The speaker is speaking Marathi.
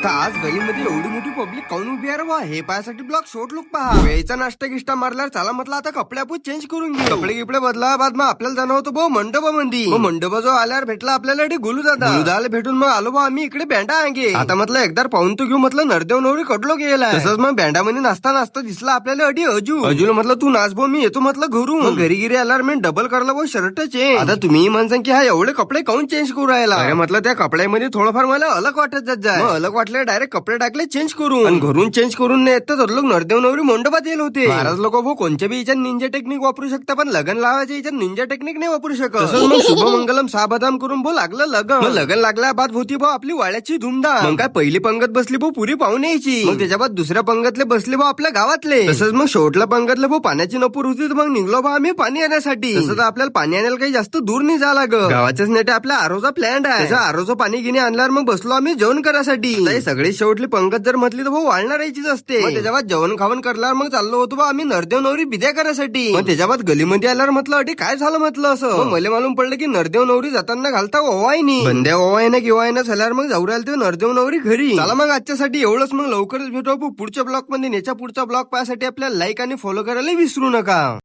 तर आज गलीमध्ये एवढी मोठी पब्लिक काऊन उभी आहे रे बा? हे पायासाठी ब्लॉक शॉर्ट लुक पहा. वेळचा नाश्ता गिष्टा मारल्यावर चला म्हटलं आता कपडे आपण चेंज करून घेऊ. कपडे गिपडे बदला बाद मग आपल्याला जाणं होतं भाऊ मंडपामध्ये. मग मंडपा जो आल्यावर भेटला आपल्याला गुलू दादा भेटून मग आलो बा आम्ही इकडे बँडा आहे. आता म्हटलं एकदा पाहून तो घेऊ म्हटलं नरदेव नवरी कडलो गेला. तसंच मग बँडामध्ये नाचता नाचता दिसला आपल्याला अडी अजूला म्हटलं तू नाच भाऊ मी येतो म्हटलं घरून. मग घरी गिरी आल्यावर मी डबल करला भाऊ शर्ट चेंज. आता तुम्ही म्हणसान की हा एवढे कपडे काऊन चेंज करू राहिला? अरे म्हटलं त्या कपड्यामध्ये थोडंफार मला अलग वाटत जात अलग वाटलं डायरेक्ट कपडे टाकले चेंज करून आणि घरून चेंज करून नाही येत तर लोक नरदेव नवरी मंडपात येल होते. महाराज लोक भाऊ कोणत्या बी याच्यात निंजा टेक्निक वापरू शकता पण लग्न लावायच्या याच्यात निंजा टेक्निक नाही वापरू शकत. तसंच मग शुभमंगलम साबदाम करून भाऊ लागलं लग्न लागल्या बाद होती भाऊ आपली वाड्याची धुमधाम. मग काय पहिली पंगत बसली भाऊ पुरी पाहुणे यायची. मग त्याच्या बाद दुसऱ्या पंगतले बसले भाऊ आपल्या गावातले. तसंच मग शेवटला पंगतले भाऊ पाण्याची नपूर होती तर मग निघलो भाऊ आम्ही पाणी येण्यासाठी. तसं तर आपल्याला पाणी आणायला काही जास्त दूर नाही जा लागत. गावाच्याच नेटे आपल्या आरोचा प्लॅन आहे. आरोचं पाणी घेणे आणल्यावर मग बसलो आम्ही जेवण करायसाठी. सगळी शेवटली पंगत जर म्हटली तर भाऊ वाळणार यायचीच असते. मग त्याच्या बाद जेवण खावण करल्यावर मग चाललो होतो बा आम्ही नरदेव नवरी बिद्या करायसाठी. मग त्याच्या बाद गलीमध्ये आल्यावर म्हटलं अटे काय झालं म्हटलं असं. मग मला मालूम पडलं की नरदेव नवरी जाताना घालता ओवाय नाही बंद्या ओवाय ना किंवा ना झाल्यावर मग जाऊ राहिले ते नरदेव नवरी घरी. चला मग आजच्यासाठी एवढंच. मग लवकरच भेटू पुढच्या ब्लॉग मध्ये. याच्या पुढचा ब्लॉग पाहण्यासाठी आपल्याला लाईक आणि फॉलो करायला विसरू नका.